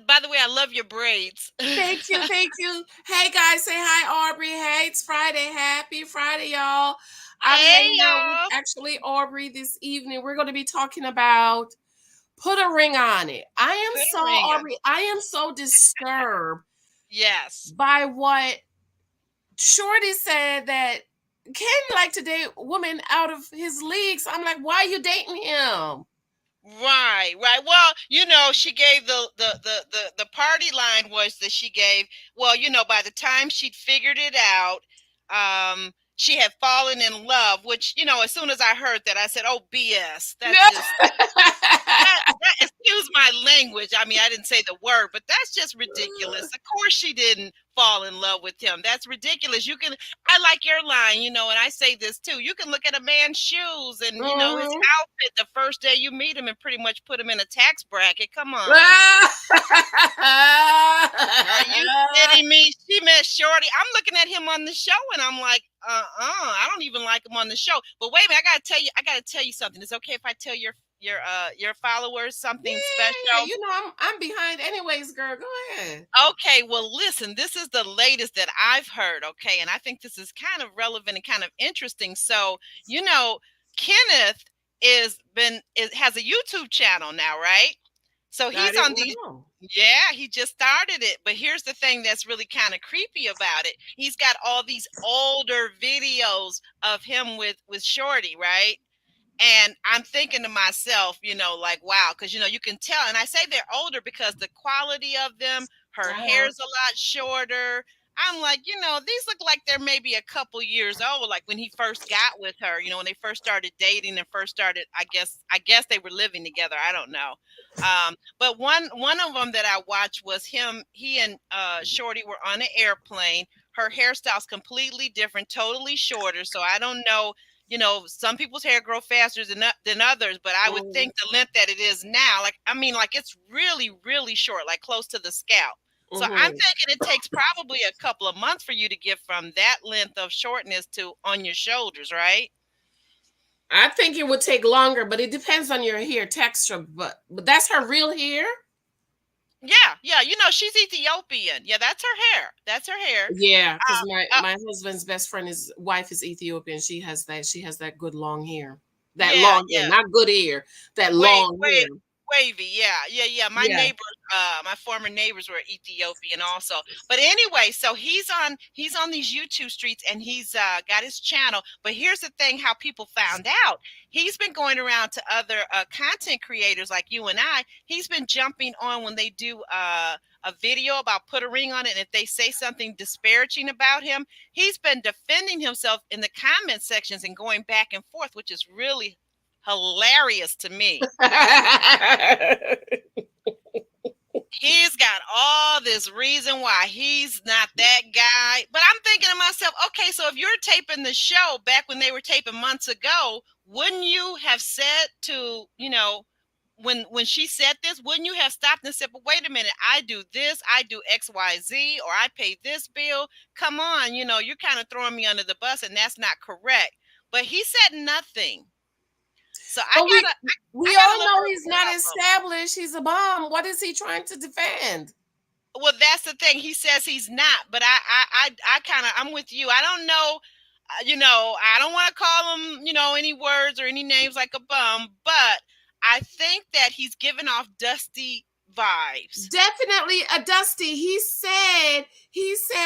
By the way, I love your braids. Thank you, thank you. Hey guys, say hi, Aubery. Hey, it's Friday. Happy Friday, y'all. I'm Hey, hanging out with y'all. actually Aubery this evening. We're going to be talking about put a ring on it. Put a ring on. I am so disturbed Yes. by what Shorty said that Ken like to date women out of his league. So I'm like, why are you dating him? Right, right. Well, she gave the party line was that she gave. Well, by the time she'd figured it out, she had fallen in love. Which, as soon as I heard that, I said, "Oh, BS. That's just that excuse my language. I mean, I didn't say the word, but that's just ridiculous. Of course she didn't fall in love with him. That's ridiculous. I like your line, and I say this too. You can look at a man's shoes and, his Mhm. outfit the first day you meet him and pretty much put him in a tax bracket. Come on. Are you kidding me? She met Shorty. I'm looking at him on the show and I'm like, I don't even like him on the show. But wait a minute, I gotta tell you something. Is it okay if I tell your followers something Yeah, special? I'm behind anyways, girl. Go ahead. Okay, well listen, this is the latest that I've heard, okay, and I think this is kind of relevant and kind of interesting. So, Kenneth has a YouTube channel now, right? So I he's on didn't these. know. Yeah, he just started it. But here's the thing that's really kind of creepy about it. He's got all these older videos of him with Shorty, right? And I'm thinking to myself, like, wow, because you can tell. And I say they're older because the quality of them, her Uh-huh. hair's a lot shorter. I'm like, these look like they're maybe a couple years old, like when he first got with her, when they first started dating and first started, I guess they were living together. I don't know. But one of them that I watched was him. He and Shorty were on an airplane. Her hairstyle's completely different, totally shorter. So I don't know. Some people's hair grow faster than others, but I would Mhm. think the length that it is now, like I mean, like it's really, really short, like close to the scalp. So I'm Mhm. thinking it takes probably a couple of months for you to get from that length of shortness to on your shoulders, right? I think it would take longer, but it depends on your hair texture. But that's her real hair. Yeah, yeah. She's Ethiopian. Yeah, that's her hair. That's her hair. Yeah, because my Uh, uh, my husband's best friend is wife is Ethiopian. She has that good long hair. That yeah, long hair, yeah. not good hair. That Wait, long wait, hair. wavy, yeah, yeah, yeah. Yeah. My former neighbors were Ethiopian also. But anyway, so he's on these YouTube streets and he's got his channel. But here's the thing: how people found out. He's been going around to other content creators like you and I. He's been jumping on when they do a video about put a ring on it, and if they say something disparaging about him, he's been defending himself in the comment sections and going back and forth, which is really hilarious to me. He's got all this reason why he's not that guy. But I'm thinking to myself, okay, so if you're taping the show back when they were taping months ago, wouldn't you have said to, when she said this, wouldn't you have stopped and said, but wait a minute, I do this, I do XYZ, or I pay this bill. Come on, you're kind of throwing me under the bus and that's not correct. But he said nothing. So I But gotta I we gotta all look know her he's not profile. established. He's a bomb. What is he trying to defend? Well, that's the thing. He says he's not, but I kind of I'm with you. I don't know. I don't want to call him, any words or any names like a bum, but I think that he's giving off dusty vibes. Definitely a Dusty. He said,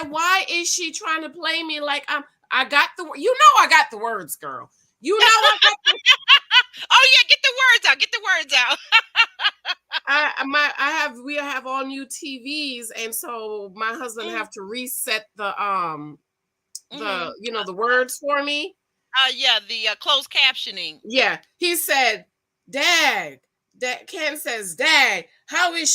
why is she trying to play me like I got I got the words, girl. You know I got Oh yeah, get the words out. Get the words out. we have all new TVs, and so my husband Mm, have to reset mm-hmm. the words for me. Yeah, the closed captioning. Yeah, he said, "Dad." That Ken says, "Dad, how is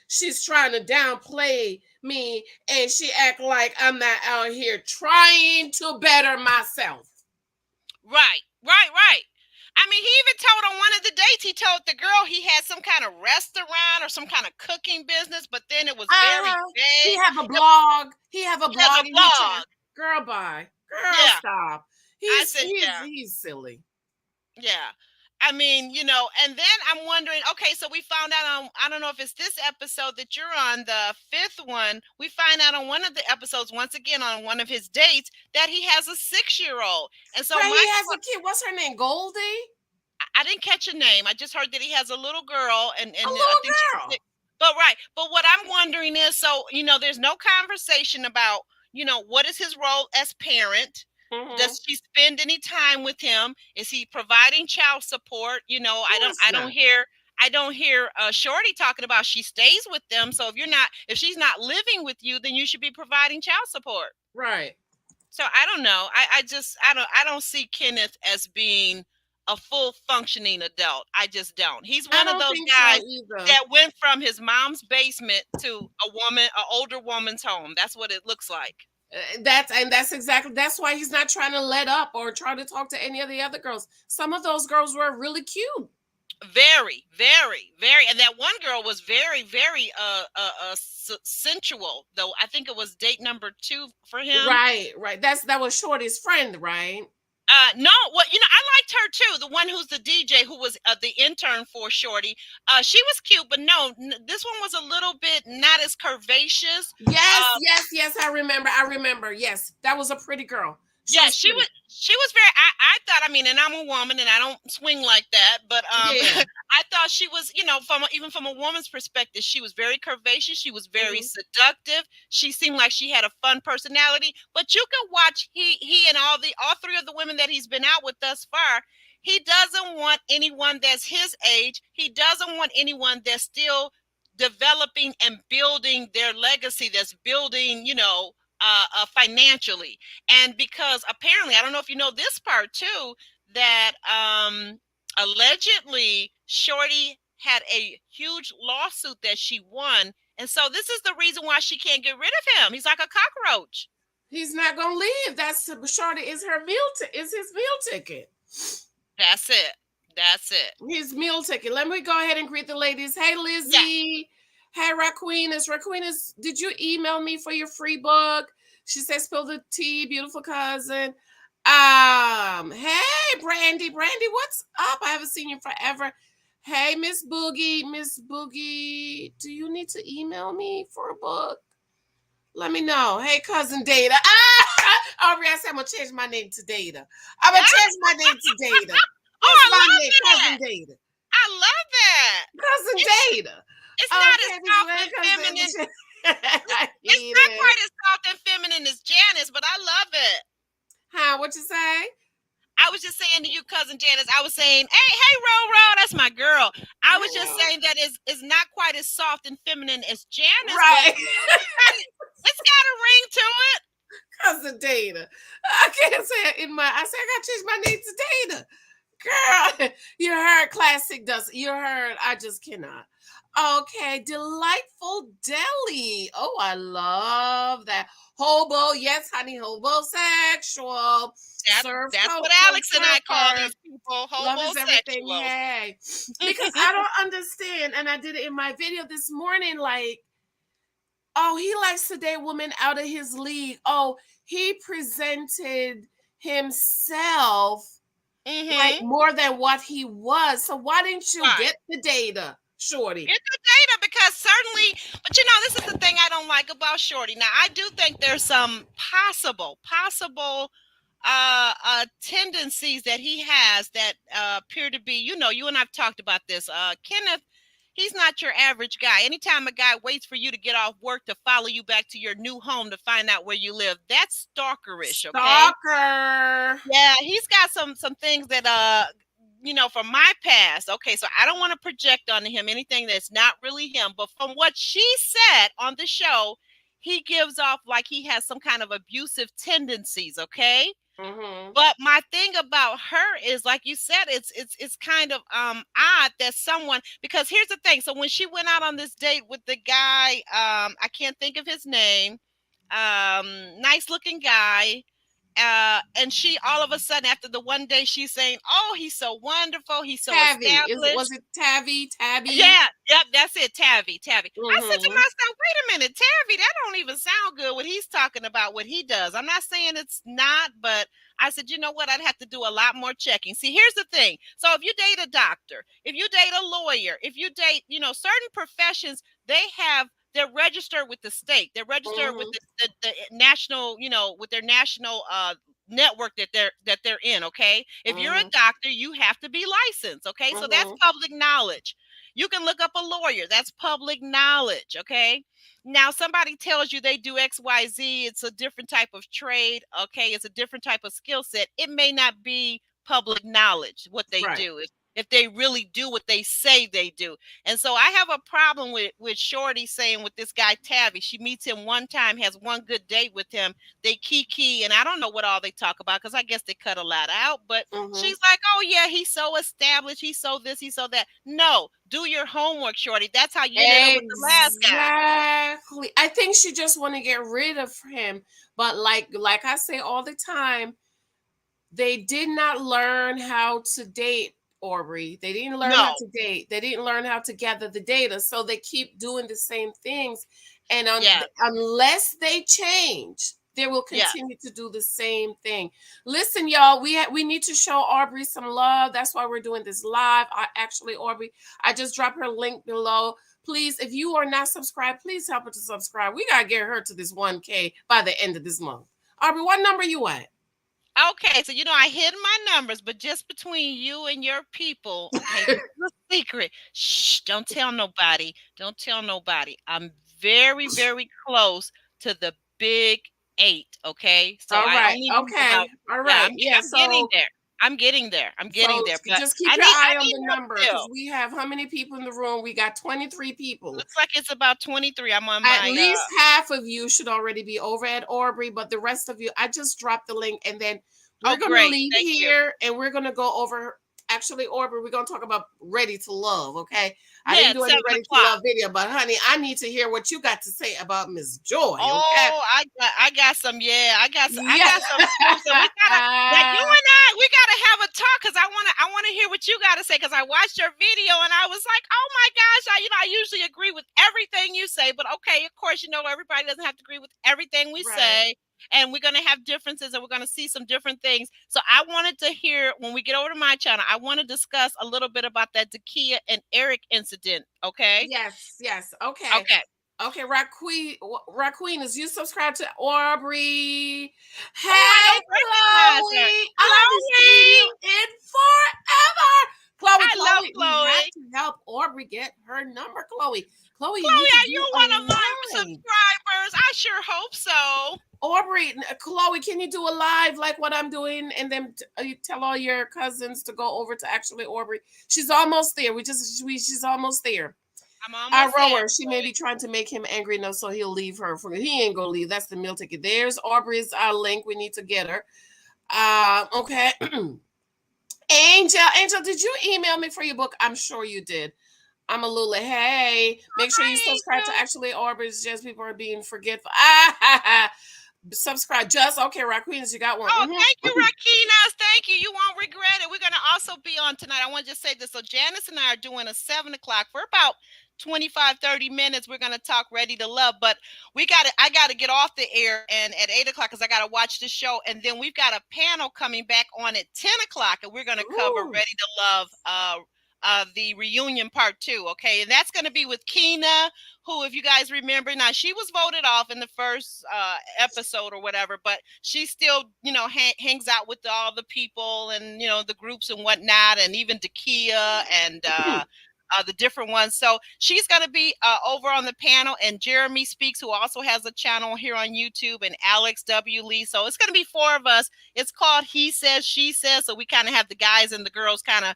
she's trying to downplay me and she act like I'm not out here trying to better myself." Right, right, right. I mean, he even told on one of the dates, he told the girl he had some kind of restaurant or some kind of cooking business, but then it was very Uh-huh. He vague. have a blog. He have a He has blog a and blog. girl bye. Girl Yeah. stop. I said, yeah, He's silly. yeah. I mean, and then I'm wondering, okay, so we found out on, I don't know if it's this episode that you're on, the fifth one, we find out on one of the episodes, once again, on one of his dates, that he has a 6-year-old. And so Right, he has a kid. What's her name? Goldie? I didn't catch a name. I just heard that he has a little girl, A and I little think she's girl. sick. But right. But what I'm wondering is, so there's no conversation about what is his role as parent. Mm-hmm. Does she spend any time with him? Is he providing child support? Of I don't course I don't not. hear I don't hear Shorty talking about she stays with them. So if she's not living with you, then you should be providing child support. Right. So I don't know. I don't see Kenneth as being a full functioning adult. I just don't. He's I one of don't those think so guys either. that went from his mom's basement to an older woman's home. That's what it looks like. That's why he's not trying to let up or try to talk to any of the other girls. Some of those girls were really cute. Very, very, very, and that one girl was very, very sensual. Though I think it was date number 2 for him. Right, right. That was Shorty's friend, right? No, well, I liked her too. The one who's the DJ, who was the intern for Shorty. She was cute, but no, this one was a little bit not as curvaceous. Yes, yes, yes. I remember. I remember. Yes, that was a pretty girl. She Yeah, was pretty. she was very. I thought. I mean, and I'm a woman, and I don't swing like that, but Yeah. I thought she was. Even from a woman's perspective, she was very curvaceous. She was very Hmm. seductive. She seemed like she had a fun personality. But you could watch he and all 3 of the women that he's been out with thus far. He doesn't want anyone that's his age. He doesn't want anyone that's still developing and building their legacy. That's building, financially. And because apparently, I don't know if you know this part too, that allegedly Shorty had a huge lawsuit that she won. And so this is the reason why she can't get rid of him. He's like a cockroach. He's not gonna leave. That's Shorty is her is his meal ticket. That's it. That's it. His meal ticket. Let me go ahead and greet the ladies. Hey, Yeah. Lizzie. Hey, Raquenis. Raquenis, did you email me for your free book? She says, spill the tea, beautiful cousin. Hey, Brandy. Brandy, what's up? I haven't seen you forever. Hey, Miss Boogie. Miss Boogie, do you need to email me for a book? Let me know. Hey, cousin Data. Aubrey, I said I'm gonna change my name to Data. I'm gonna change my name to Data. Oh, What's I my love name? that. Cousin Data. I love that. Cousin It's, Data. it's not as Okay, soft and feminine. I It's hate not it. quite as soft and feminine as Janice, but I love it. Huh? What you say? I was just saying to you, cousin Janice, I was saying, hey, Ro, that's my girl. I was just Hello. saying that it's not quite as soft and feminine as Janice, Right. but it's got a ring to it. Cousin Data. I can't say it in my. I said I gotta change my name to Data. Girl, you heard classic dust. You heard. I just cannot. Okay, delightful deli. Oh, I love that. Hobo, yes, honey, hobosexual. Serve That's coat what from Alex and I call Surfer. these people, Love is everything. homosexuals. Hey, because I don't understand, and I did it in my video this morning. Like, oh, he likes to date women out of his league. Oh, he presented himself like Mm-hmm. more than what he was. So why didn't you Right. get the data, Shorty? Get the data, because certainly, but this is the thing I don't like about Shorty. Now, I do think there's some possible tendencies that he has that appear to be, you and I've talked about this. Kenneth, he's not your average guy. Anytime a guy waits for you to get off work to follow you back to your new home to find out where you live, that's stalkerish, okay? Stalker. Yeah, he's got some things that from my past. Okay, so I don't want to project onto him anything that's not really him, but from what she said on the show, he gives off like he has some kind of abusive tendencies, okay? Mm-hmm. But my thing about her is, like you said, it's kind of odd that someone, because here's the thing. So when she went out on this date with the guy, I can't think of his name, nice looking guy, And she all of a sudden after the one day she's saying, "Oh, he's so wonderful. He's so Tabby. Was established." it Tabby? Tabby? Yeah, yep, that's it, Tabby, Tabby. I said to Mm-hmm. myself, wait a minute, Tabby, that don't even sound good what he's talking about, what he does. I'm not saying it's not, but I said, you know what? I'd have to do a lot more checking. See, here's the thing. So if you date a doctor, if you date a lawyer, if you date, certain professions, they're registered with the state. They're registered with Mm-hmm. the national, with their national network that they're in. Okay. If you're a Mm-hmm. doctor, you have to be licensed. Okay. So that's Mm-hmm. public knowledge. You can look up a lawyer. That's public knowledge. Okay. Now, somebody tells you they do XYZ, it's a different type of trade. Okay. It's a different type of skill set. It may not be public knowledge what they Right. do. If they really do what they say they do. And so I have a problem with Shorty saying with this guy Tavi. She meets him one time, has one good date with him. They kiki, and I don't know what all they talk about because I guess they cut a lot out. But Mm-hmm. she's like, "Oh yeah, he's so established. He's so this. He's so that." No, do your homework, Shorty. That's how you ended up with the last guy. Exactly. I think she just want to get rid of him. But like I say all the time, they did not learn how to date, Aubrey. They didn't learn how No, to date. They didn't learn how to gather the data. So they keep doing the same things. And yeah, unless they change, they will yeah. continue to do the same thing. Listen, y'all, we need to show Aubrey some love. That's why we're doing this live. Aubrey, I just dropped her link below. Please, if you are not subscribed, please help her to subscribe. We gotta get her to this 1K by the end of this month. Aubrey, what number you at? Okay, so I hid my numbers, but just between you and your people, okay, this is a secret. Shh, don't tell nobody. Don't tell nobody. I'm very, very close to the big eight. Okay, so All I right. only need Okay. about All yeah. right. I'm Yeah. I'm getting So there. I'm getting there. I'm getting so there. But just keep I your need eye I on need the your number because bill. we have how many people in the room? We got 23 people. Looks like it's about 23. I'm on At my least half of you should already be over at Aubrey, but the rest of you, I just dropped the link and then we're Oh, gonna great. leave Thank you. here and we're gonna go over. Actually, Aubrey, we're gonna talk about Ready to Love. Okay, I Yeah, didn't do it's any 7 Ready to o'clock. Love video, but honey, I need to hear what you got to say about Miss Joy. Okay. Oh, I got some. Yeah, I Yeah. got some proof. So we gotta that you and we gotta have a talk because I wanna hear what you gotta say because I watched your video and I was like, oh my gosh, I usually agree with everything you say, but okay, of course, everybody doesn't have to agree with everything we Right. say. And we're gonna have differences and we're gonna see some different things. So I wanted to hear when we get over to my channel, I want to discuss a little bit about that Dakia and Eric incident. Okay. Yes. Yes. Okay. Okay. Okay, Raqueen, is you subscribe to Aubrey? Oh, I Hey, don't recognize her. Chloe, I haven't seen Chloe. you in forever. Chloe, I love we have Chloe. to help Aubrey get her number. Chloe, you need Chloe, to are do you a one of my live. subscribers? I sure hope so. Aubrey, Chloe, can you do a live like what I'm doing, and then you tell all your cousins to go over to actually Aubrey? She's almost there. She's almost there. I'm Our almost there, rower, she may Chloe. be trying to make him angry enough so he'll leave her. He ain't gonna leave. That's the meal ticket. There's Aubrey's link. We need to get her. Okay. Angel, did you email me for your book? I'm sure you did. I'm a Lula. Hey, make sure you Hi, subscribe to Angel. actually Aubrey's. Just people are being forgetful. Subscribe. Just okay, Racqueens, you got one. Oh, thank you, Mhm. Rakinas. Thank you. You won't regret it. We're going to also be on tonight. I want to just say this. So Janice and I are doing a 7 o'clock for about 25, 30 minutes. We're going to talk Ready to Love, but I got to get off the air and at 8 o'clock because I got to watch the show. And then we've got a panel coming back on at 10 o'clock and we're going to cover Ooh. Ready to Love, the reunion part 2. Okay. And that's going to be with Keena, who, if you guys remember, now she was voted off in the first episode or whatever, but she still, hangs out with all the people and, the groups and whatnot, and even Dakia and the different ones. So she's going to be over on the panel, and Jeremy Speaks, who also has a channel here on YouTube, and Alex W. Lee. So it's going to be 4 of us. It's called He Says, She Says. So we kind of have the guys and the girls kind of,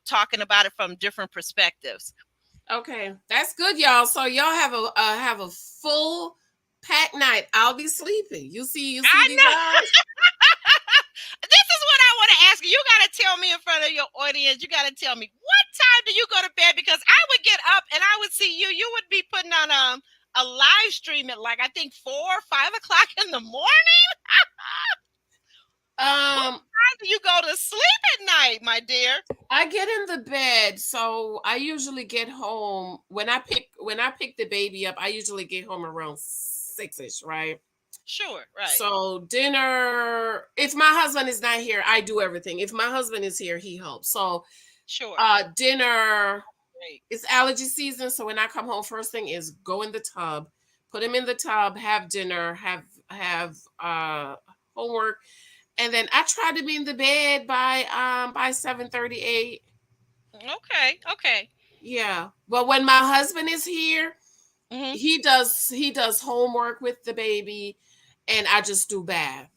talking about it from different perspectives. Okay, that's good, y'all. So y'all have a full packed night. I'll be sleeping. You see I these know. eyes? This is what I want to ask you. You got to tell me in front of your audience. You got to tell me what time do you go to bed? Because I would get up and I would see you. You would be putting on a live stream at like I think 4 or 5 o'clock in the morning. How do you go to sleep at night, my dear? I get in the bed, so I usually get home when I pick the baby up. I usually get home around 6ish, right? Sure, right. So dinner. If my husband is not here, I do everything. If my husband is here, he helps. So Sure. dinner. Great. It's allergy season, so when I come home, first thing is go in the tub, put him in the tub, have dinner, have homework, and then I try to be in the bed by 7:38. Okay, okay. Yeah. But when my husband is here, Hmm. he does homework with the baby, and I just do bath.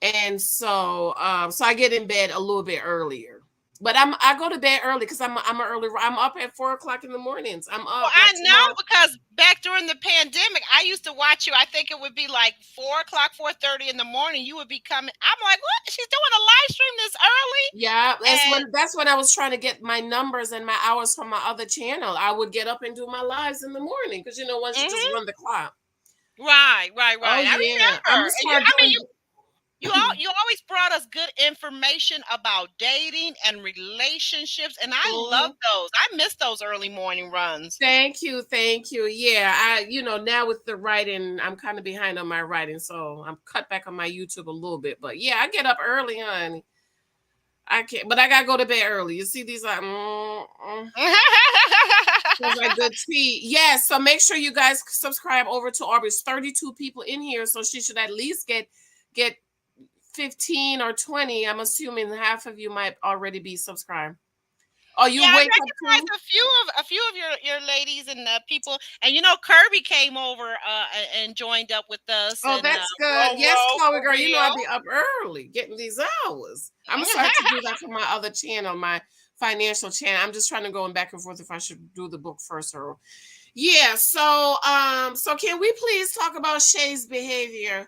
And so I get in bed a little bit earlier. But I go to bed early because I'm up at 4 o'clock in the mornings. I'm Well, up I like know tomorrow. because back during the pandemic, I used to watch you. I think it would be like 4 o'clock, 4:30 in the morning. You would be coming. I'm like, what? She's doing a live stream this early? Yeah, that's And when I was trying to get my numbers and my hours from my other channel. I would get up and do my lives in the morning because once you just hmm run the clock. right, right, Oh right. I yeah, I'm remember. gonna And you, start I mean, doing. you always brought us good information about dating and relationships, and I love Mhm. those. I miss those early morning runs. Thank you, thank you. Yeah, now with the writing, I'm kind of behind on my writing, so I'm cut back on my YouTube a little bit. But yeah, I get up early, honey. I can't, but I gotta go to bed early. You see these like, feels like good tea. Yeah, so make sure you guys subscribe over to Aubery's 32 people in here, so she should at least get 15 or 20. I'm assuming half of you might already be subscribed. Oh, Yeah, you I wake up too? recognize a few of your ladies and people, and Kirby came over and joined up with us, Oh, and that's good. Yes, Roro Chloe for girl, I'll real. be up early getting these hours. I'm gonna start to do that for my other channel, my financial channel. I'm just trying to go back and forth if I should do the book first or yeah. So can we please talk about Shay's behavior?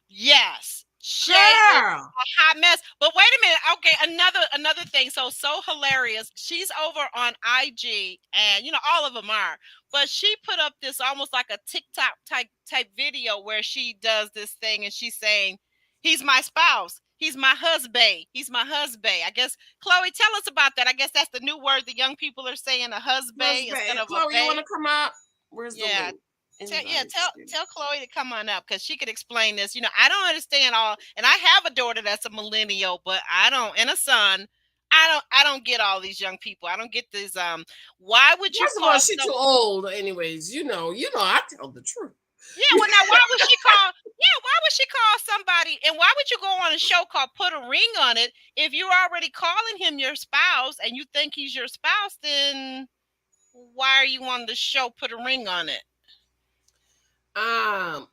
Yes, Shay is Girl. a hot mess. But wait a minute. Okay, another thing. So hilarious. She's over on IG, and all of them are. But she put up this almost like a TikTok type video where she does this thing, and she's saying, "He's my spouse. He's my husband. He's my husband." I guess Chloe, tell us about that. I guess that's the new word the young people are saying, a husband instead Husband. of a Chloe, you bae. wanna come up? Where's the Yeah, link? yeah, Invite. tell Chloe to come on up because she could explain this. I don't understand all, and I have a daughter that's a millennial, but I don't, and a son. I don't get all these young people. I don't get these. Why would you First of all, call she some? too old, anyways. I tell the truth. Yeah, well, now why would she call? Yeah, why would she call somebody? And why would you go on a show called "Put a Ring on It" if you're already calling him your spouse and you think he's your spouse? Then why are you on the show "Put a Ring on It"? Um,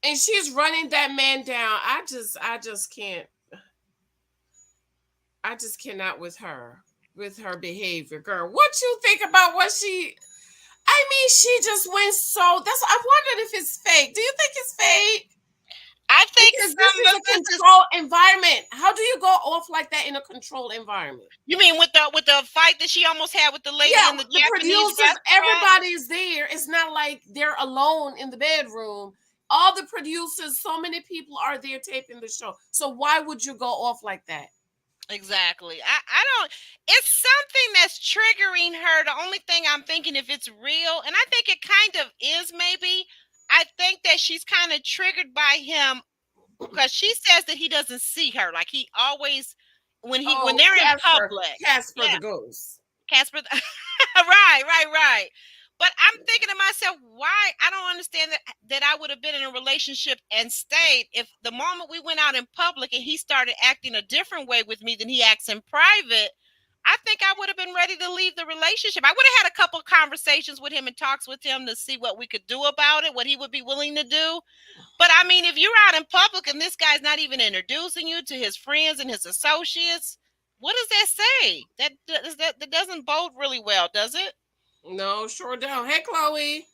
and she's running that man down. I just can't. I just cannot with her behavior, girl. What you think about what she? I mean, she just went so. That's. I wondered if it's fake. Do you think it's fake? I think Because this some is of a this is. controlled environment. How do you go off like that in a controlled environment? You mean with the fight that she almost had with the lady Yeah, in the the Japanese producers, restaurant? everybody is there. It's not like they're alone in the bedroom. All the producers, so many people are there taping the show. So why would you go off like that? Exactly. I don't. It's something that's triggering her. The only thing I'm thinking if it's real, and I think it kind of is maybe. I think that she's kind of triggered by him because she says that he doesn't see her. Like he always when Oh, they're in Casper, public. Casper Yeah, the ghost. Casper. Right, right, right. But I'm thinking to myself, why? I don't understand that I would have been in a relationship and stayed if the moment we went out in public and he started acting a different way with me than he acts in private. I think I would have been ready to leave the relationship. I would have had a couple of conversations with him and talks with him to see what we could do about it, what he would be willing to do. But I mean, if you're out in public and this guy's not even introducing you to his friends and his associates, what does that say? That doesn't bode really well, does it? No, sure don't. Hey, Chloe.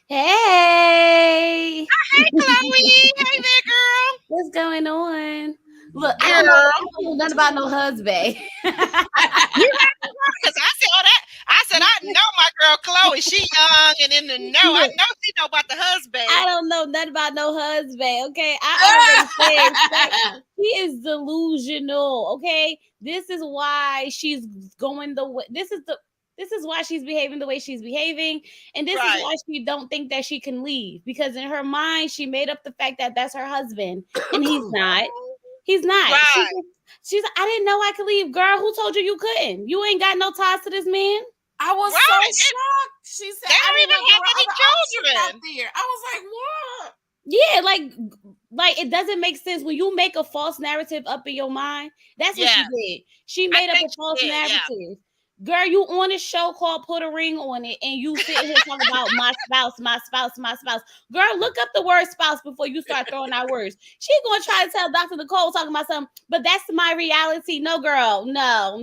Hey, Hey, Chloe. Hey there, girl. what's going on? Look, Girl. I don't know nothing about no husband. You because I said all that. I said I know my girl Chloe. She young and in the know. I Look, know she know about the husband. I don't know nothing about no husband. Okay, I already said he is delusional. Okay, this is why she's going the way. This is why she's behaving the way she's behaving, and this is why she don't think that she can leave, because in her mind she made up the fact that that's her husband, and he's not. He's not. Right. She's I didn't know I could leave. Girl, who told you couldn't? You ain't got no ties to this man. I was so shocked. She said, they I don't didn't even have know any children out children. there. I was like, what? Yeah, like it doesn't make sense when you make a false narrative up in your mind. That's what she did. She made up a false narrative. Yeah. Girl, you on a show called Put a Ring on It, and you sitting here talking about my spouse, my spouse, my spouse. Girl, look up the word spouse before you start throwing out words. She gonna try to tell Dr. Nicole talking about something, but that's my reality. No, girl, no.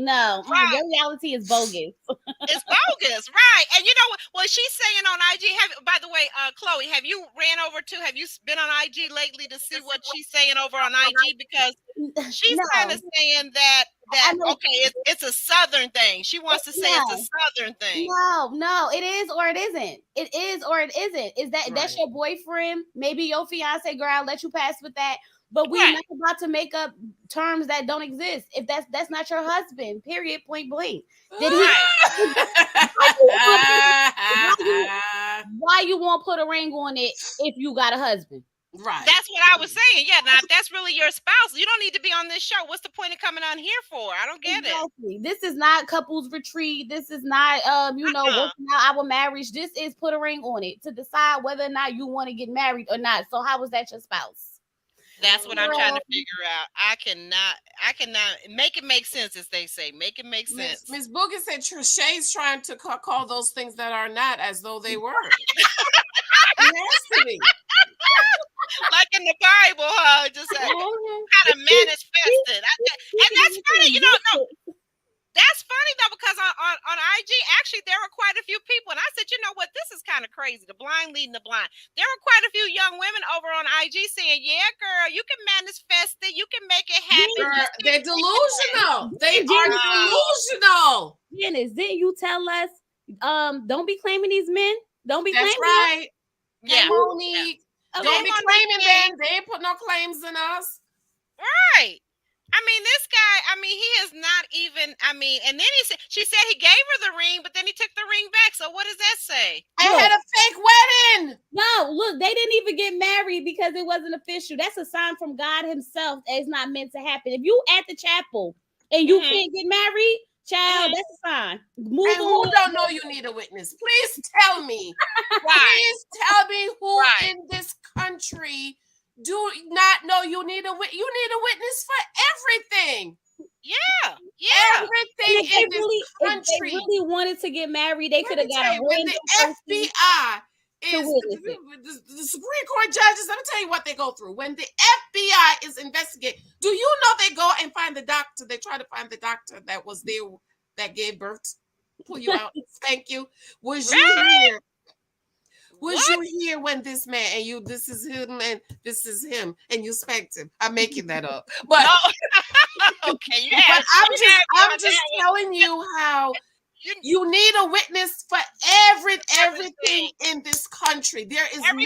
Right. Your reality is bogus. It's bogus, right? And you know what she's saying on IG? By the way, Chloe, have you been on IG lately to see what she's saying over on IG? Because she's kind of saying that okay, it's a Southern thing. She wants to say it's a Southern thing. No, it is or it isn't. It is or it isn't. Is that that's your boyfriend? Maybe your fiance, girl. I'll let you pass with that. But we're not about to make up terms that don't exist. If that's not your husband, period, point blank. Did he? Why you won't put a ring on it if you got a husband? Right. That's what I was saying. Yeah. Now, if that's really your spouse, you don't need to be on this show. What's the point of coming on here for? I don't get it. This is not couples retreat. This is not, working out our marriage. This is put a ring on it to decide whether or not you want to get married or not. So how is that your spouse? That's what I'm trying to figure out. I cannot make it make sense, as they say. Make it make sense. Miss Boogie said Shay's trying to call those things that are not as though they were. It has to be. Like in the Bible, huh? Just kind of manifested. And that's funny, that's funny though, because on IG, actually, there were quite a few people, and I said, you know what, this is kind of crazy. The blind leading the blind. There were quite a few young women over on IG saying, "Yeah, girl, you can manifest it, you can make it happen." They're delusional. They are delusional. Janice, didn't you tell us? Don't be claiming these men. Don't be. That's claiming right. Yeah. Monique. Don't be claiming them. They ain't put no claims in us. Right. I mean, this guy, he is not even, and then she said he gave her the ring, but then he took the ring back. So what does that say? I had a fake wedding. No, look, they didn't even get married because it wasn't official. That's a sign from God himself that it's not meant to happen. If you at the chapel and you can't get married, child, that's a sign. Move and who don't know you need a witness? Please tell me. Please tell me who in this country do not know you need a witness. You need a witness for everything. Yeah. Everything in this country. If they really wanted to get married, they could have got a when the FBI is the Supreme Court judges. Let me tell you what they go through. When the FBI is investigating, do you know they go and find the doctor? They try to find the doctor that was there that gave birth. Pull you out. Thank you. Was you here? Was you here when this man and this is him and this is him and you spanked him? I'm making that up, but okay, but I'm just telling you how you need a witness for everything in this country. There is nothing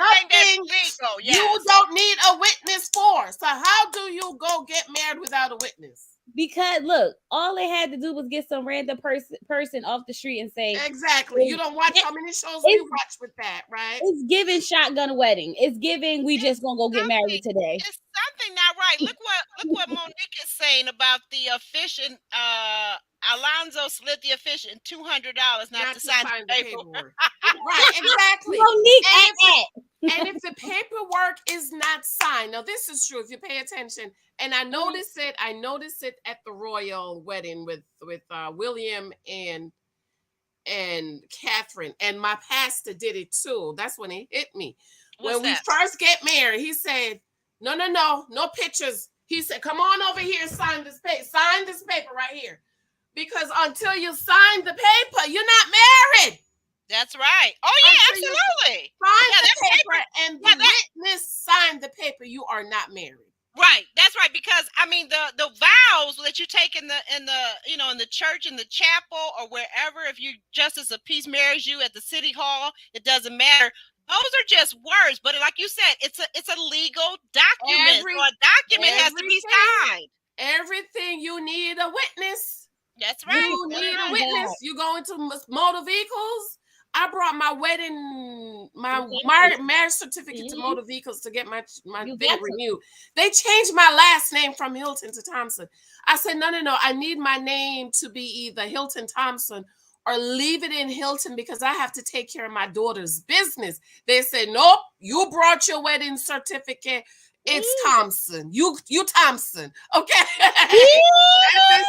you don't need a witness for. So how do you go get married without a witness? Because look, all they had to do was get some random person off the street and say, exactly. You don't watch how many shows we watch with that, right? It's giving shotgun wedding. It's giving we just gonna go get married today. It's something not right. Look what Monique is saying about the officiant. Alonzo slid the officiant $200 not to sign the paperwork. Right, exactly. Monique, and if the paperwork is not signed, now this is true. If you pay attention, and I noticed it at the royal wedding with William and Catherine, and my pastor did it too. That's when he hit me. When we first get married, he said, no pictures. He said, come on over here, sign this paper right here. Because until you sign the paper, you're not married. That's right. Oh, yeah, absolutely. Sign the paper and the witness signed the paper. You are not married. Right. That's right. Because the vows that you take in the church, in the chapel, or wherever, if you justice of peace marries you at the city hall, it doesn't matter. Those are just words, but like you said, it's a legal document. So a document has to be signed. Everything you need a witness. That's right. You need a witness. You go into motor vehicles. I brought my marriage certificate to motor vehicles to get my thing renewed. They changed my last name from Hylton to Thompson. I said, no. I need my name to be either Hylton Thompson or leave it in Hylton because I have to take care of my daughter's business. They said, nope, you brought your wedding certificate. It's Thompson. You Thompson. Okay. They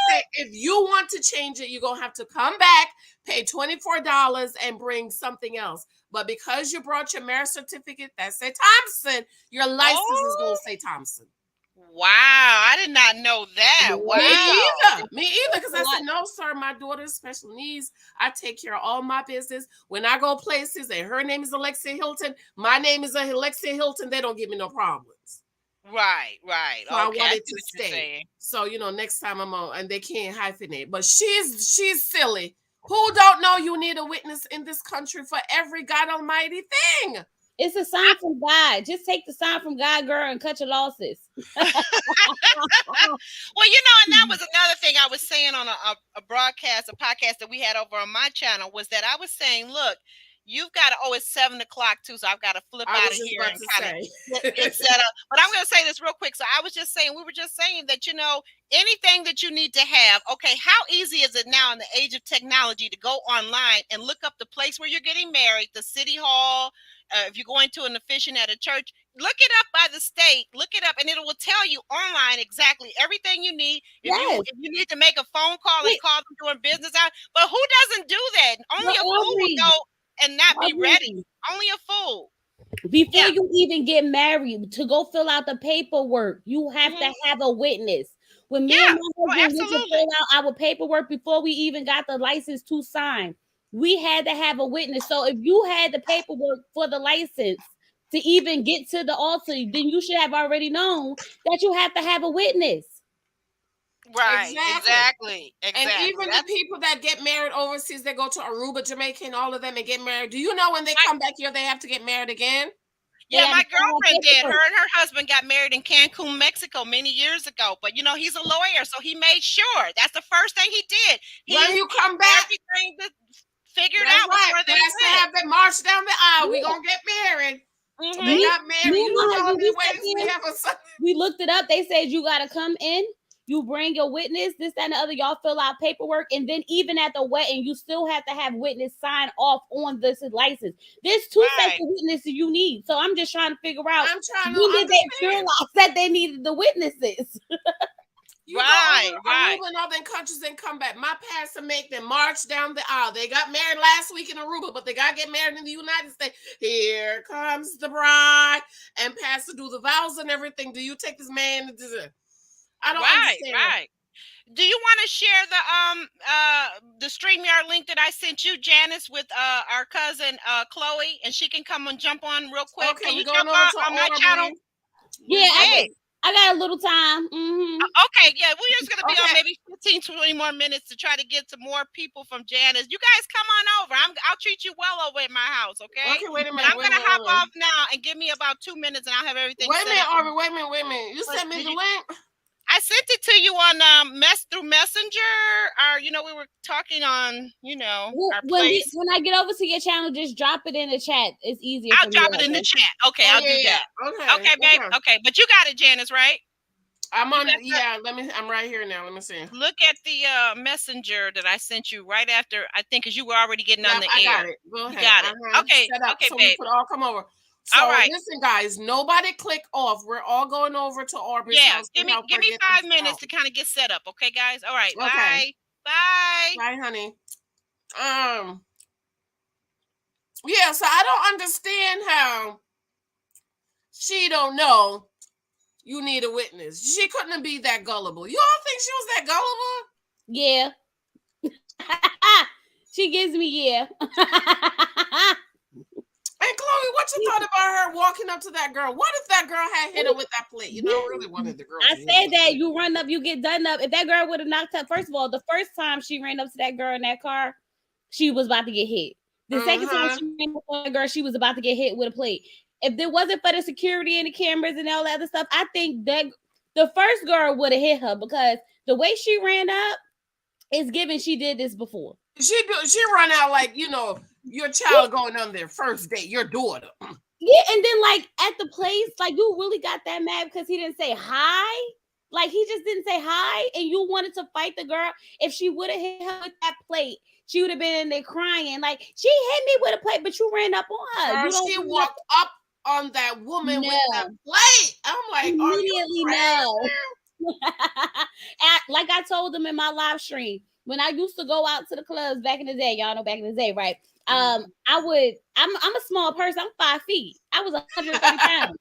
say, if you want to change it, you're going to have to come back, pay $24 and bring something else. But because you brought your marriage certificate that say Thompson, your license is going to say Thompson. Wow, I did not know that. Wow. Me either, because I said, no, sir, my daughter's special needs. I take care of all my business. When I go places and her name is Alexia Hylton, my name is Alexia Hylton, they don't give me no problems. Right. So I wanted to stay. So, next time I'm on, and they can't hyphenate. But she's silly. Who don't know you need a witness in this country for every God Almighty thing? It's a sign from God. Just take the sign from God, girl, and cut your losses. Well, and that was another thing I was saying on a broadcast, a podcast that we had over on my channel, was that I was saying, look, you've got to, it's 7 o'clock too, so I've got to flip out of here and kind of get set up. But I'm going to say this real quick. So I was just saying, we were just saying that, anything that you need to have, okay, how easy is it now in the age of technology to go online and look up the place where you're getting married, the city hall, if you're going to an officiant at a church, look it up by the state, look it up, and it will tell you online exactly everything you need. If you need to make a phone call and call them doing business out, but who doesn't do that? Only a fool would go and not be ready. Only a fool. Before you even get married, to go fill out the paperwork, you have to have a witness. When me and my husband went to fill out our paperwork before we even got the license to sign, we had to have a witness. So if you had the paperwork for the license to even get to the altar, then you should have already known that you have to have a witness. Right, exactly. And even the people that get married overseas, they go to Aruba, Jamaica, and all of them and get married. Do you know when they come back here, they have to get married again? Yeah, my girlfriend did. Her and her husband got married in Cancun, Mexico many years ago. But, he's a lawyer, so he made sure. That's the first thing he did. When you come back, everything figured out before they went. They have them march down the aisle. We're going to get married. Mm-hmm. They got married. We looked it up. They said you got to come in. You bring your witness, this, that, and the other. Y'all fill out paperwork. And then even at the wedding, you still have to have witness sign off on this license. There's two sets of witnesses you need. So I'm just trying to figure out when did they realize that they needed the witnesses? Right. Aruba and other countries and come back. My pastor make them march down the aisle. They got married last week in Aruba, but they got to get married in the United States. Here comes the bride. And pastor do the vows and everything. Do you take this man? I don't understand. Right. Do you want to share the StreamYard link that I sent you, Janice, with our cousin Chloe, and she can come and jump on real quick? Okay, can you jump on my channel? Yeah, I got a little time. Mm-hmm. Okay, yeah, we're just gonna be on maybe 15, 20 more minutes to try to get some more people from Janice. You guys come on over. I'll treat you well over at my house, okay? Okay, wait a minute. I'm gonna hop off now and give me about 2 minutes, and I'll have everything. Wait a minute, Aubery. Wait a minute. You sent me the link. I sent it to you on through Messenger. We were talking on, our place. When I get over to your channel, just drop it in the chat. It's easier. I'll drop it in the chat. Okay, I'll do that. Okay, babe. Okay, but you got it, Janice, right? I'm on. Yeah, I'm right here now. Let me see. Look at the messenger that I sent you right after. I think because you were already getting on the air. I got it. Go ahead. You got it. Okay. Okay, so babe. We could all come over. So all right. Listen, guys. Nobody click off. We're all going over to Aubery's house. Give me 5 minutes to kind of get set up. Okay, guys. All right. Okay. Bye. Bye, honey. Yeah. So I don't understand how she don't know. You need a witness. She couldn't be that gullible. You don't think she was that gullible? Yeah. She gives me And Chloe, what you thought about her walking up to that girl? What if that girl had hit her with that plate? You know, really wanted the girl. I said that you run up, you get done up. If that girl would have knocked up, first of all, the first time she ran up to that girl in that car, she was about to get hit. The second time she ran up on the girl, she was about to get hit with a plate. If there wasn't for the security and the cameras and all that other stuff, I think that the first girl would have hit her, because the way she ran up is given she did this before. She run out like, your child going on their first date, your daughter. Yeah, and then like at the place, like you really got that mad because he didn't say hi. Like he just didn't say hi, and you wanted to fight the girl. If she would have hit her with that plate, she would have been in there crying. Like, she hit me with a plate, but you ran up on her. Girl, she walked up on that woman with that plate. I'm like, immediately no. Like I told them in my live stream, when I used to go out to the clubs back in the day, y'all know back in the day, right? I'm a small person. I'm 5 feet. I was 130 pounds.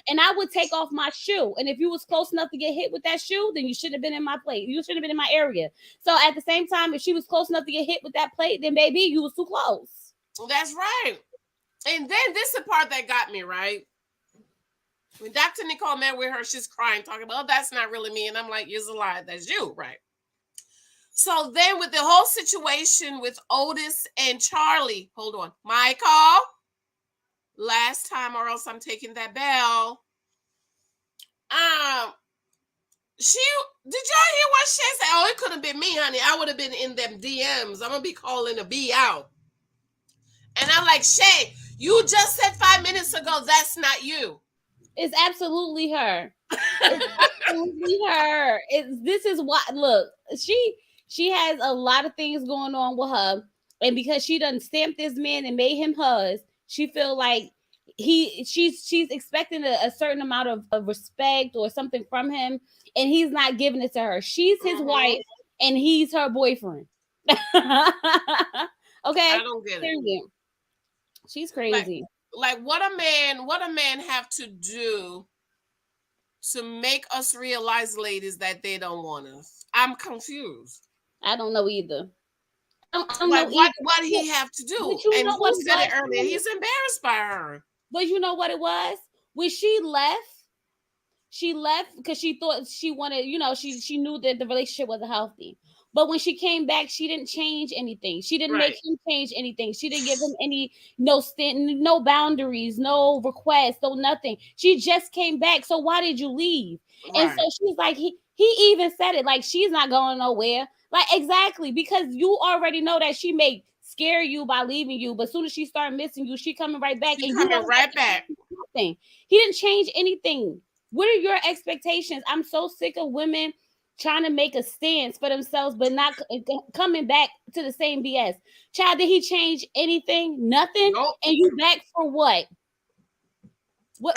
And I would take off my shoe. And if you was close enough to get hit with that shoe, then you shouldn't have been in my plate. You shouldn't have been in my area. So at the same time, if she was close enough to get hit with that plate, then baby, you was too close. That's right. And then this is the part that got me, right? When Dr. Nicole met with her, she's crying, talking about, oh, that's not really me. And I'm like, it's a lie. That's you, right? So then with the whole situation with Otis and Charlie, hold on, Michael, last time or else I'm taking that bell. Did y'all hear what Shay said? Oh, it could have been me, honey. I would have been in them DMs. I'm going to be calling a B out. And I'm like, Shay, you just said 5 minutes ago, that's not you. It's absolutely her. It's absolutely her. This is what, look, she has a lot of things going on with her, and because she done stamped this man and made him hers, she feel like she's expecting a certain amount of respect or something from him, and he's not giving it to her. She's his wife, and he's her boyfriend. Okay, I don't get it. She's crazy. Like what a man have to do to make us realize, ladies, that they don't want us? I'm confused. I don't know either. What he have to do? And who said it earlier? He's embarrassed by her. But you know what it was? When she left because she thought she wanted, she knew that the relationship wasn't healthy. But when she came back, she didn't change anything. She didn't make him change anything. She didn't give him no boundaries, no requests, no nothing. She just came back. So why did you leave? Right. And so she's like, he even said it, like, she's not going nowhere. Like, exactly, because you already know that she may scare you by leaving you, but as soon as she started missing you, she coming right back. She's coming right back. Nothing. He didn't change anything. What are your expectations? I'm so sick of women trying to make a stance for themselves, but not coming back to the same BS. Child, did he change anything? Nothing. Nope. And you back for what?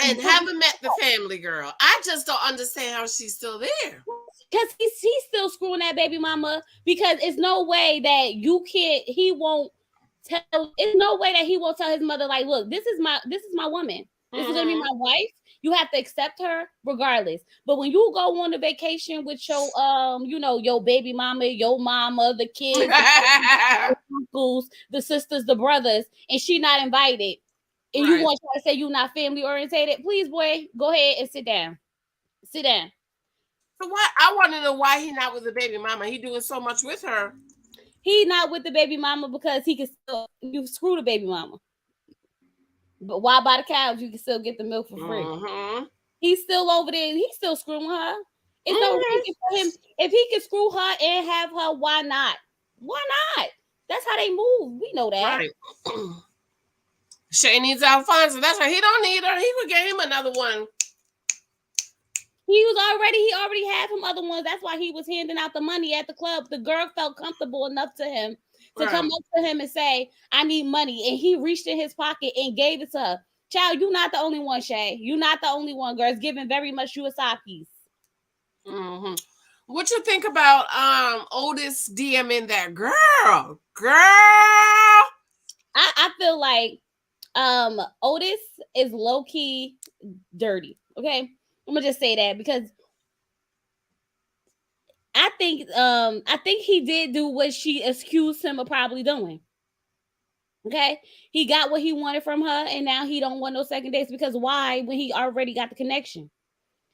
And haven't met the family girl. I just don't understand how she's still there. Because he's still screwing that baby mama. Because it's no way that he won't tell his mother, like, look, this is my woman. This is gonna be my wife. You have to accept her regardless. But when you go on a vacation with your your baby mama, your mama, the kids, the uncles, the sisters, the brothers, and she not invited, and you want to try to say you not family orientated, please, boy, go ahead and sit down. Sit down. So why? I want to know why he not with the baby mama. He doing so much with her. He not with the baby mama because he can still screw the baby mama. But why buy the cows? You can still get the milk for free. He's still over there. He's still screwing her. It's no reason for him. If he can screw her and have her, why not? Why not? That's how they move. We know that. Right. Shay needs Alfonso. That's why he don't need her. He would get him another one. He already had him other ones. That's why he was handing out the money at the club. The girl felt comfortable enough to him to come up to him and say, I need money. And he reached in his pocket and gave it to her. Child, you're not the only one, Shay. You're not the only one, girl. It's giving very much you a side piece. What you think about Otis DMing that girl? I feel like Otis is low-key dirty. Okay? I'm gonna just say that because I think he did do what she accused him of probably doing. Okay, he got what he wanted from her, and now he don't want no second dates because why? When he already got the connection,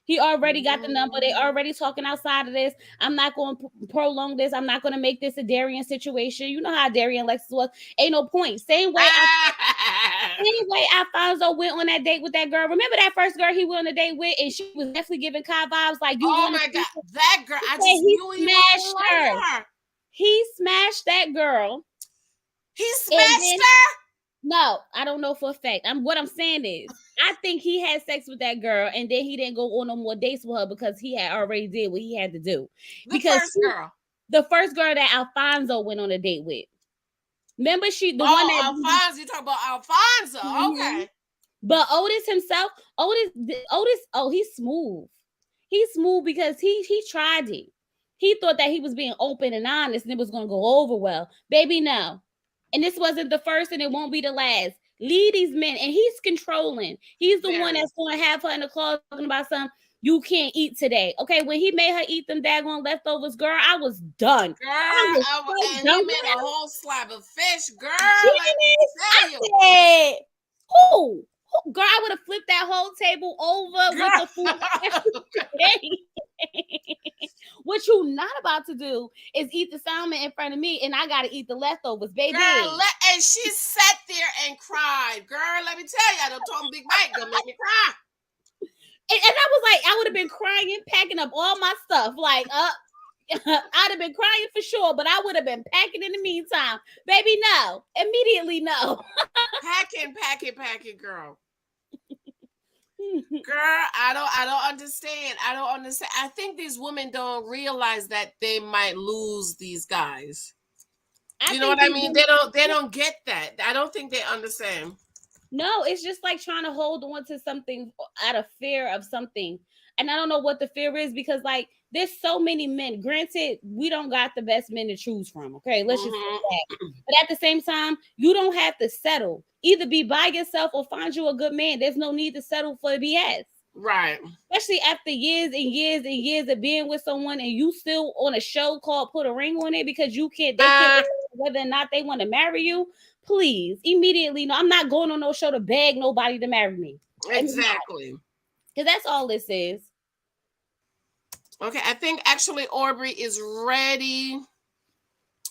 He already got the number. They already talking outside of this. I'm not going to prolong this. I'm not going to make this a Darian situation. You know how Darian Lexus was. Ain't no point. Same way Alfonso went on that date with that girl. Remember that first girl he went on a date with, and she was definitely giving Kai vibes like you. Oh my God, that girl! I just knew he smashed her. He smashed that girl. He smashed her? No, I don't know for a fact. What I'm saying is, I think he had sex with that girl, and then he didn't go on no more dates with her because he had already did what he had to do. The first girl that Alfonso went on a date with. Remember one that Alfonso? You talking about Alfonso? Mm-hmm. Okay. But Otis himself, Otis. Oh, he's smooth. He's smooth because he tried it. He thought that he was being open and honest, and it was going to go over well. Baby, no. And this wasn't the first, and it won't be the last. Lead these men, and he's controlling. He's the one that's going to have her in the closet talking about something you can't eat today. Okay, when he made her eat them daggone leftovers, girl, I was done. Girl, he made a whole slab of fish, girl. I said, who? Girl, I would have flipped that whole table over with the food. What you not about to do is eat the salmon in front of me, and I gotta eat the leftovers, baby. Girl, and she sat there and cried. Girl, let me tell you, I don't talk Big Mike gonna make me cry. And I was like, I would have been crying, packing up all my stuff. Like, I'd have been crying for sure, but I would have been packing in the meantime. Baby, no. Immediately, no. Packing, girl. Girl, I don't understand. I think these women don't realize that they might lose these guys. You know what I mean? They don't get that. I don't think they understand. No, it's just like trying to hold on to something out of fear of something. And I don't know what the fear is because, like, there's so many men. Granted, we don't got the best men to choose from. Okay, let's just say that. But at the same time, you don't have to settle. Either be by yourself or find you a good man. There's no need to settle for BS. Right. Especially after years and years and years of being with someone and you still on a show called Put a Ring on It because they can't whether or not they want to marry you. Please, immediately, no, I'm not going on no show to beg nobody to marry me. Exactly. Because that's all this is. Okay, I think actually Aubery is ready.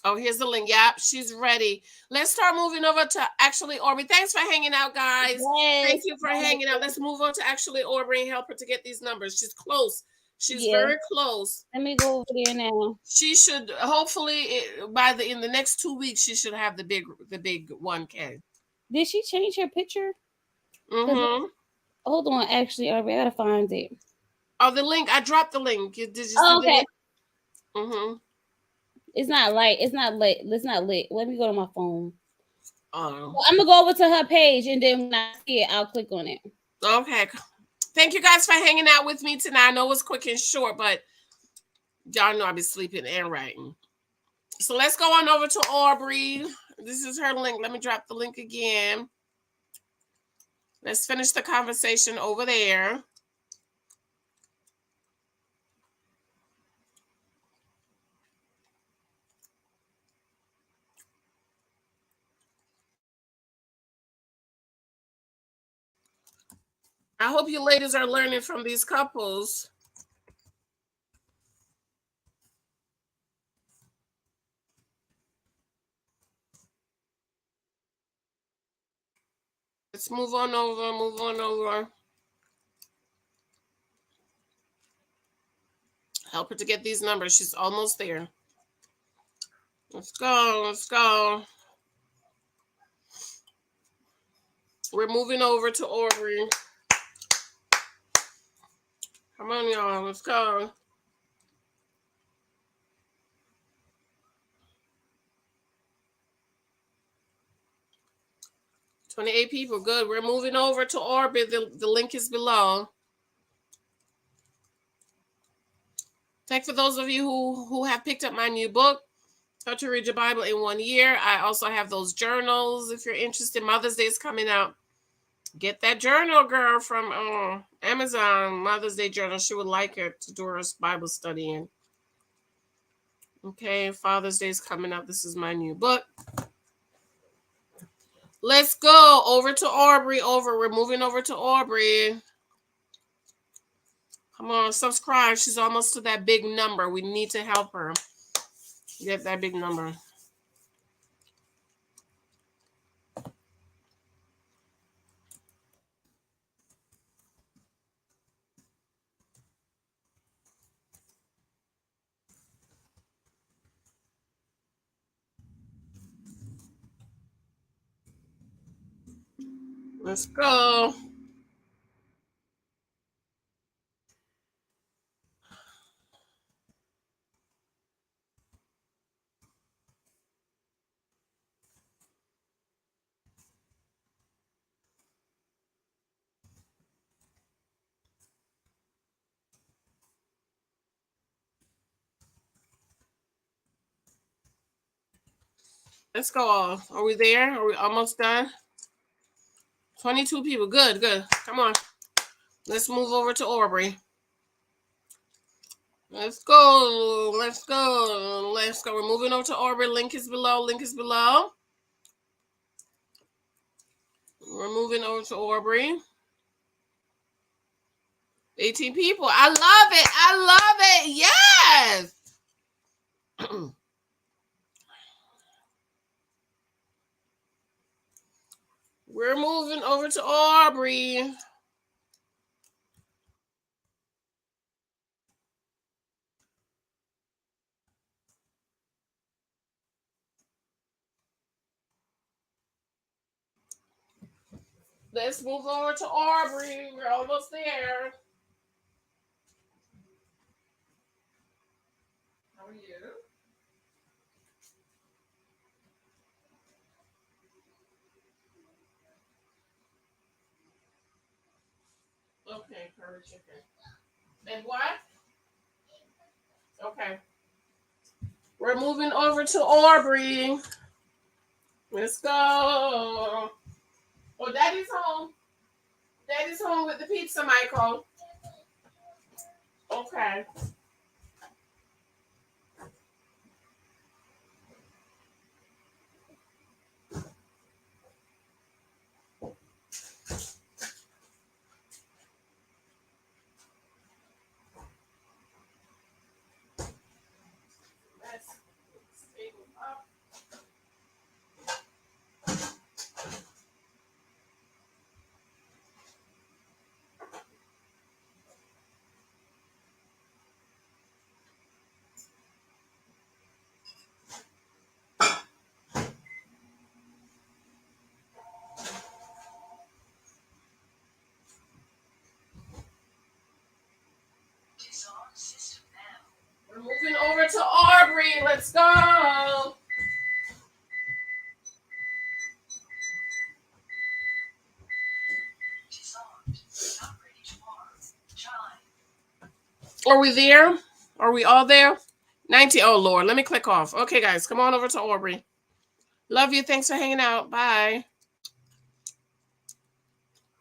Oh, here's the link. Yep, she's ready. Let's start moving over to actually Aubery. Thanks for hanging out, guys. Yes. Thank you for hanging out. Let's move on to actually Aubery and help her to get these numbers. She's close. She's very close. Let me go over there now. She should hopefully in the next 2 weeks she should have the big 1K. Did she change her picture? Mm-hmm. Hold on, actually, Aubery, I gotta find it. Oh, the link. I dropped the link. Did you see okay. The link? Mm-hmm. It's not light. It's not lit. It's not lit. Let me go to my phone. Oh. Well, I'm gonna go over to her page, and then when I see it, I'll click on it. Okay. Thank you guys for hanging out with me tonight. I know it was quick and short, but y'all know I'll be sleeping and writing. So let's go on over to Aubery. This is her link. Let me drop the link again. Let's finish the conversation over there. I hope you ladies are learning from these couples. Let's move on over. Help her to get these numbers. She's almost there. Let's go. We're moving over to Aubery. Come on, y'all. Let's go. $28 people. Good. We're moving over to Aubery. The link is below. Thank for those of you who have picked up my new book, How to Read Your Bible in 1 Year. I also have those journals. If you're interested, Mother's Day is coming out. Get that journal, girl, from Amazon. Mother's Day journal. She would like it to do her Bible study in. Okay, Father's Day is coming up. This is my new book. Let's go over to Aubery. We're moving over to Aubery. Come on, subscribe. She's almost to that big number. We need to help her get that big number. Let's go. Let's go. Are we there? Are we almost done? 22 people. Good, good. Come on. Let's move over to Aubery. Let's go. Let's go. Let's go. We're moving over to Aubery. Link is below. Link is below. We're moving over to Aubery. 18 people. I love it. I love it. Yes. We're moving over to Aubery. Let's move over to Aubery. We're almost there. How are you? Okay, curry chicken. And what? Okay. We're moving over to Aubery. Let's go. Oh, Daddy's home. Daddy's home with the pizza, Michael. Okay. Let's stable up. We're moving over to Aubery. Let's go. Are we there? Are we all there? 19. Oh, Lord. Let me click off. Okay, guys. Come on over to Aubery. Love you. Thanks for hanging out. Bye.